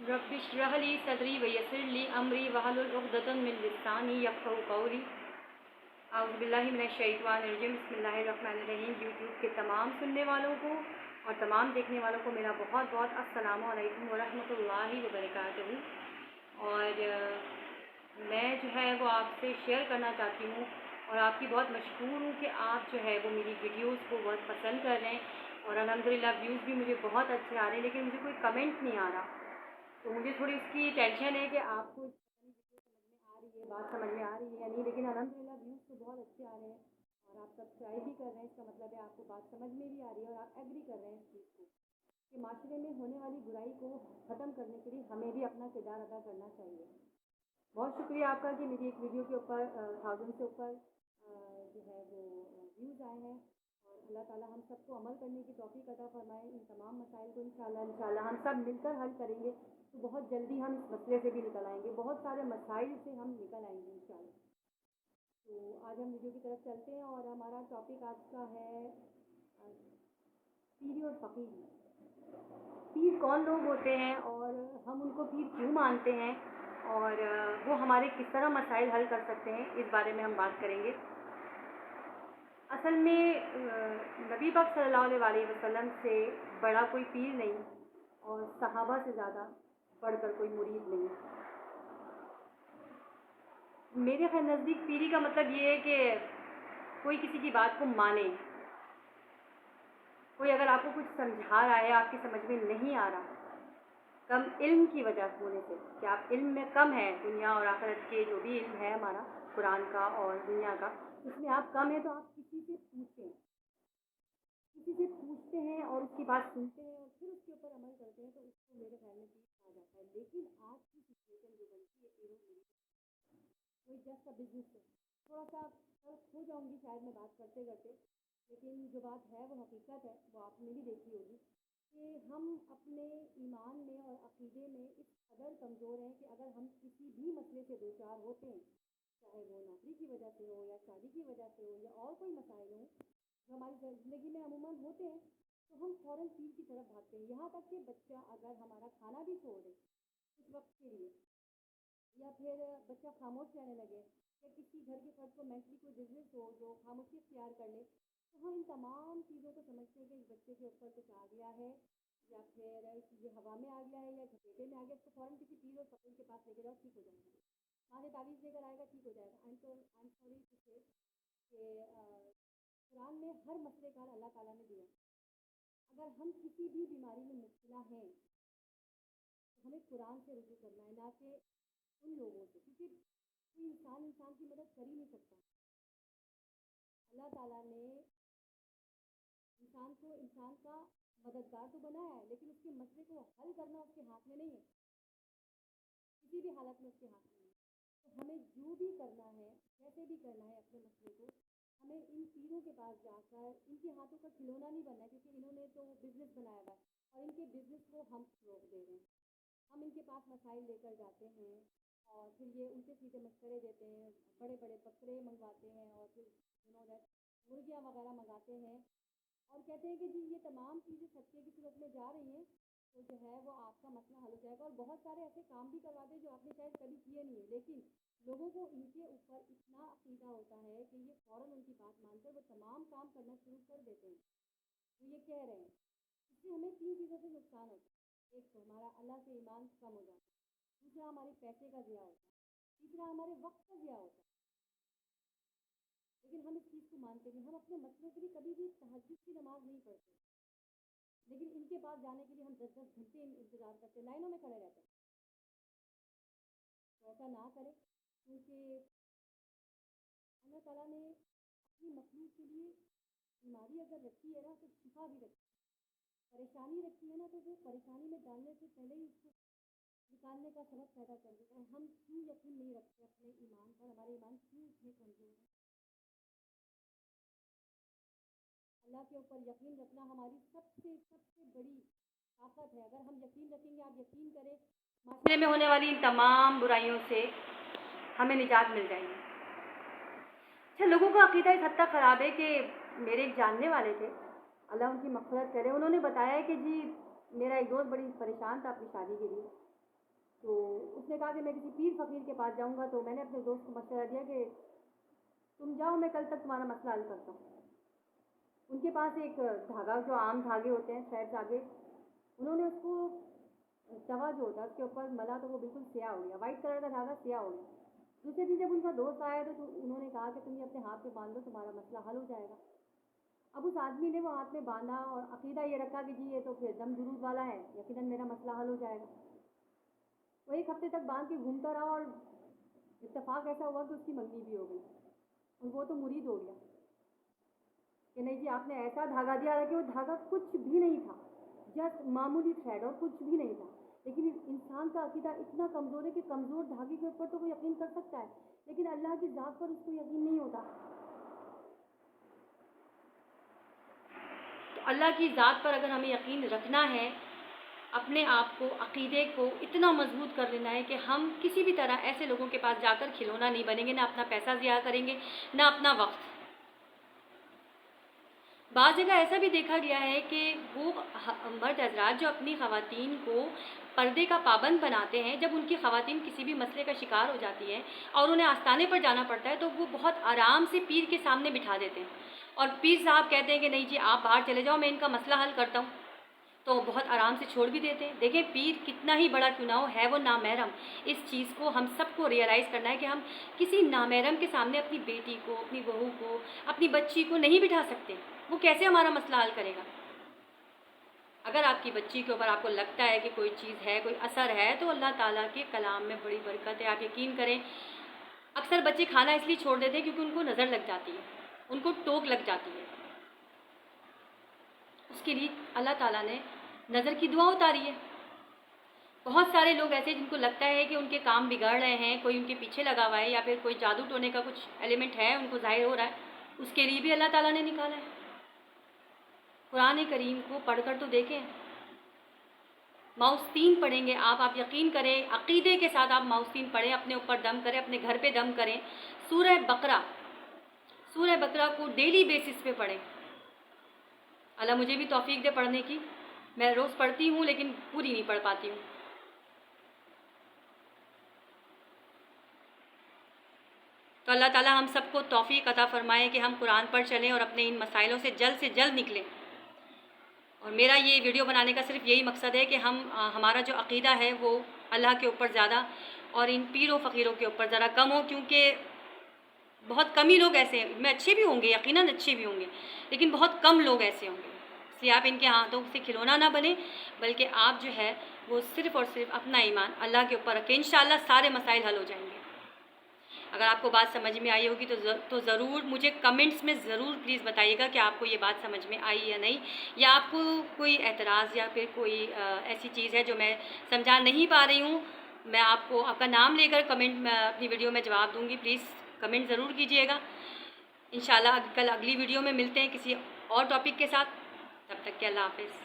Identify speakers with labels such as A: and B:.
A: Rabbi इश्रह ली सदरी वयस्सिर ली अमरी वहलुल उक़दतम मिन लिसानी यफ़क़हू क़ौली। औज़ु बिल्लाहि मिनश शैतानिर रजीम। बिस्मिल्लाहिर रहमानिर रहीम। यूट्यूब के तमाम सुनने वालों को और तमाम देखने वालों को मेरा बहुत बहुत अस्सलामु अलैकुम व रहमतुल्लाहि व बरकातहू। और मैं जो है वो आपसे शेयर करना चाहती हूँ और आपकी बहुत मशहूर हूँ कि आप जो है वो मेरी वीडियोस को बहुत पसंद कर रहे हैं और अल्हम्दुलिल्लाह व्यूज़ भी मुझे बहुत अच्छे आ रहे हैं, लेकिन मुझे कोई कमेंट नहीं आ रहा। तो मुझे थोड़ी उसकी टेंशन है कि आपको वीडियो समझ में आ रही है, बात समझ में आ रही है या नहीं। लेकिन अल्हम्दुलिल्लाह व्यूज़ तो बहुत अच्छे आ रहे हैं और आप सब्सक्राइब भी कर रहे हैं। इसका मतलब है आपको बात समझ में भी आ रही है और आप एग्री कर रहे हैं इस चीज़ को कि माशरे में होने वाली बुराई को ख़त्म करने के लिए हमें भी अपना किरदार अदा करना चाहिए। बहुत शुक्रिया आपका कि मेरी एक वीडियो के ऊपर 1000 से ऊपर जो है वो व्यूज़ आए हैं। और अल्लाह ताला हम सबको अमल करने की तौफीक अता फरमाए। इन तमाम मसाइल को इंशाल्लाह हम सब मिलकर हल करेंगे तो बहुत जल्दी हम इस मसले से भी निकल आएंगे, बहुत सारे मसाइल से हम निकल आएंगे इंशाल्लाह। तो आज हम वीडियो की तरफ चलते हैं और हमारा टॉपिक आज का है पीर और फ़कीर। पीर कौन लोग होते हैं और हम उनको पीर क्यों मानते हैं और वो हमारे किस तरह मसाइल हल कर सकते हैं, इस बारे में हम बात करेंगे। असल में नबी पाक सल्लल्लाहु अलैहि वसल्लम से बड़ा कोई पीर नहीं और सहाबा से ज़्यादा बढ़कर कोई मुरीद नहीं। मेरे नज़दीक पीरी का मतलब ये है कि कोई किसी की बात को माने। कोई अगर आपको कुछ समझा रहा है, आपकी समझ में नहीं आ रहा, कम इल्म की वजह होने से कि आप इल्म में कम है, दुनिया और आखिरत के जो भी इल्म है हमारा कुरान का और दुनिया का, उसमें आप कम है तो आप किसी से पूछते हैं और उसकी बात सुनते हैं और फिर उसके ऊपर अमल करते हैं, तो उसको मेरे ख्याल में पीर कहा जाता है। लेकिन आज की सिचुएशन जो बनती है पीरों की, कोई जस्ट का बिजनेस है। थोड़ा सा कल खो जाऊँगी शायद मैं बात करते करते, लेकिन जो बात है वो हकीकत है, वो आपने भी देखी होगी कि हम अपने ईमान में और अक़ीदे में इस कदर कमज़ोर हैं कि अगर हम किसी भी मसले से दो चार होते हैं, चाहे वो नौकरी की वजह से हो या शादी की वजह से हो या और कोई मसाइल हो जो हमारी ज़िंदगी में अमूमन होते हैं, तो हम फ़ौरन पीर की तरफ भागते हैं। यहाँ तक कि बच्चा अगर हमारा खाना भी छोड़ दे कुछ वक्त के लिए, या फिर बच्चा खामोश रहने लगे, या किसी घर के फर्द को मेंटली कोई बिजनेस हो जो खामोशी इख्तियार कर ले, तो हम इन तमाम चीज़ों को समझते हैं कि इस बच्चे के ऊपर कुछ आ गया है या फिर ये हवा में आ गया है या झपेटे में आ गया, इसको फ़ौरन किसी पीर और फ़कीर के पास लेके जाओ, ठीक हो जाएगा, वहाँ से तावीज़ लेकर आएगा, ठीक हो जाएगा। आई एम सॉरी टू से कि कुरान में हर मसले का हल अल्लाह ताला ने दिया। अगर हम किसी भी बीमारी में मुब्तला हैं तो हमें कुरान से रुजू करना है, ना कि उन लोगों से, क्योंकि कोई इंसान की मदद कर ही नहीं सकता। अल्लाह ताला ने इंसान का मददगार तो बनाया है, लेकिन उसके मसले को हल करना उसके हाथ में नहीं है, किसी भी हालत में उसके हाथ में नहीं। तो हमें जो भी करना है, जैसे भी करना है अपने मसले को, हमें इन पीरों के पास जाकर इनके हाथों का खिलौना नहीं बनना है, क्योंकि इन्होंने तो बिज़नेस बनाया हुआ है और इनके बिज़नेस को हम रोक दे रहे हैं। हम इनके पास मसाइल लेकर जाते हैं और फिर ये उल्टे सीधे मशवरे देते हैं, बड़े बड़े बकरे मंगवाते हैं और फिर मुर्गियाँ वगैरह मंगाते हैं और कहते हैं कि जी ये तमाम चीज़ें सत्य की सूरत में जा रही हैं, तो जो है वो आपका मसला हल हो जाएगा। और बहुत सारे ऐसे काम भी करवाते हैं जो आपने शायद कभी किए नहीं है, लेकिन लोगों को इनके ऊपर इतना अकीदा होता है कि ये फ़ौरन उनकी बात मानकर वो तमाम काम करना शुरू कर देते हैं जो ये कह रहे हैं। इससे हमें 3 चीज़ों से नुकसान होता है। एक तो हमारा अल्लाह से ईमान कम हो जाता है, दूसरा हमारे पैसे का ज़िया होता है, तीसरा हमारे वक्त का ज़िया होता है। लेकिन हम इस चीज़ को मानते नहीं। हम अपने मसलों के लिए कभी भी तहज्जुद की नमाज़ नहीं पढ़ते, लेकिन इनके पास जाने के लिए हम 10-10 घंटे इंतज़ार करते, लाइनों में खड़े रहते हैं। तो ऐसा ना करें, क्योंकि अल्लाह ताला ने अपनी मखलूक के लिए बीमारी अगर रखी है ना तो शिफा भी रखी है, परेशानी रखी है ना तो वो परेशानी में डालने से पहले ही उसको निकालने का सबक पैदा कर देता है। हम क्यों यकीन नहीं रखते अपने ईमान पर? हमारे ईमान क्यों इतने कमज़ोर है? अल्लाह के ऊपर यकीन रखना हमारी सबसे सबसे बड़ी ताकत है। अगर हम यकीन रखेंगे, आप यकीन करें, माशरे में होने वाली इन तमाम बुराइयों से हमें निजात मिल जाएगी। अच्छा, लोगों का अकीदा इस हद तक ख़राब है कि मेरे एक जानने वाले थे, अल्लाह उनकी मग़फ़िरत करे, उन्होंने बताया कि जी मेरा एक दोस्त बड़ी परेशान था अपनी शादी के लिए تو اس نے کہا کہ میں کسی پیر فقیر کے پاس جاؤں گا، تو میں نے اپنے دوست کو مشورہ دیا کہ تم جاؤ، میں کل تک تمہارا مسئلہ حل کرتا ہوں۔ ان کے پاس ایک دھاگا، جو عام دھاگے ہوتے ہیں سیٹ دھاگے، انہوں نے اس کو توا جو ہوتا ہے اس کے اوپر ملا تو وہ بالکل سیاہ ہو گیا، وائٹ کلر کا دھاگا سیاہ ہو گیا۔ دوسرے دن جب ان کا دوست آیا تو انہوں نے کہا کہ تم یہ اپنے ہاتھ پہ باندھ دو، تمہارا مسئلہ حل ہو جائے گا۔ اب اس آدمی نے وہ ہاتھ میں باندھا اور عقیدہ یہ رکھا کہ جی یہ تو پھر دم درود والا ہے، یقیناً میرا مسئلہ حل ہو جائے گا۔ وہ ایک ہفتے تک باندھ کے گھومتا رہا، اور اتفاق ایسا ہوا کہ اس کی منگنی بھی ہو گئی، اور وہ تو مرید ہو گیا کہ نہیں جی آپ نے ایسا دھاگا دیا ہے کہ وہ دھاگا کچھ بھی نہیں تھا، جسٹ معمولی تھریڈ اور کچھ بھی نہیں تھا۔ لیکن انسان کا عقیدہ اتنا کمزور ہے کہ کمزور دھاگے کے اوپر تو وہ یقین کر سکتا ہے، لیکن اللہ کی ذات پر اس کو یقین نہیں ہوتا۔ تو اللہ کی ذات پر اگر ہمیں یقین رکھنا ہے، اپنے آپ کو، عقیدے کو اتنا مضبوط کر لینا ہے کہ ہم کسی بھی طرح ایسے لوگوں کے پاس جا کر کھلونا نہیں بنیں گے، نہ اپنا پیسہ ضیاع کریں گے، نہ اپنا وقت۔ بعض جگہ ایسا بھی دیکھا گیا ہے کہ وہ مرد حضرات جو اپنی خواتین کو پردے کا پابند بناتے ہیں، جب ان کی خواتین کسی بھی مسئلے کا شکار ہو جاتی ہیں اور انہیں آستانے پر جانا پڑتا ہے، تو وہ بہت آرام سے پیر کے سامنے بٹھا دیتے ہیں، اور پیر صاحب کہتے ہیں کہ نہیں جی آپ باہر چلے جاؤ، میں ان کا مسئلہ حل کرتا ہوں، تو بہت آرام سے چھوڑ بھی دیتے ہیں۔ دیکھیں پیر کتنا ہی بڑا کیوں نہ ہو، ہے وہ نامحرم۔ اس چیز کو ہم سب کو ریئلائز کرنا ہے کہ ہم کسی نامحرم کے سامنے اپنی بیٹی کو، اپنی بہو کو، اپنی بچی کو نہیں بٹھا سکتے۔ وہ کیسے ہمارا مسئلہ حل کرے گا؟ اگر آپ کی بچی کے اوپر آپ کو لگتا ہے کہ کوئی چیز ہے، کوئی اثر ہے، تو اللہ تعالیٰ کے کلام میں بڑی برکت ہے، آپ یقین کریں۔ اکثر بچے کھانا اس لیے چھوڑ دیتے ہیں کیونکہ ان کو نظر لگ جاتی ہے، ان کو ٹوک لگ جاتی ہے، اس کے لیے اللہ تعالیٰ نے نظر کی دعا اتاری ہے۔ بہت سارے لوگ ایسے جن کو لگتا ہے کہ ان کے کام بگڑ رہے ہیں، کوئی ان کے پیچھے لگا ہوا ہے، یا پھر کوئی جادو ٹونے کا کچھ ایلیمنٹ ہے ان کو ظاہر ہو رہا ہے، اس کے لیے بھی اللہ تعالیٰ نے نکالا ہے۔ قرآن کریم کو پڑھ کر تو دیکھیں، ماؤستین پڑھیں گے آپ یقین کریں، عقیدے کے ساتھ آپ ماؤستین پڑھیں، اپنے اوپر دم کریں، اپنے گھر پہ دم کریں، سورہ بقرہ کو ڈیلی بیسس پہ پڑھیں۔ اللہ مجھے بھی توفیق دے پڑھنے کی، میں روز پڑھتی ہوں لیکن پوری نہیں پڑھ پاتی ہوں۔ تو اللہ تعالیٰ ہم سب کو توفیق عطا فرمائے کہ ہم قرآن پر چلیں اور اپنے ان مسائلوں سے جلد نکلیں۔ اور میرا یہ ویڈیو بنانے کا صرف یہی مقصد ہے کہ ہمارا جو عقیدہ ہے وہ اللہ کے اوپر زیادہ اور ان پیر و فقیروں کے اوپر ذرا کم ہو، کیونکہ بہت کم ہی لوگ ایسے ہیں، میں اچھے بھی ہوں گے، یقیناً اچھے بھی ہوں گے، لیکن بہت کم لوگ ایسے ہوں گے۔ اس لیے آپ ان کے ہاتھوں سے کھلونا نہ بنیں، بلکہ آپ جو ہے وہ صرف اور صرف اپنا ایمان اللہ کے اوپر رکھیں، انشاءاللہ سارے مسائل حل ہو جائیں گے۔ اگر آپ کو بات سمجھ میں آئی ہوگی تو ضرور مجھے کمنٹس میں ضرور پلیز بتائیے گا کہ آپ کو یہ بات سمجھ میں آئی یا نہیں، یا آپ کو کوئی اعتراض یا پھر کوئی ایسی چیز ہے جو میں سمجھا نہیں پا رہی ہوں۔ میں آپ کو آپ کا نام لے کر کمنٹ میں اپنی ویڈیو میں جواب دوں گی، پلیز کمنٹ ضرور کیجیے گا۔ انشاءاللہ کل اگلی ویڈیو میں ملتے ہیں کسی اور ٹاپک کے ساتھ، تب تک کے اللہ حافظ۔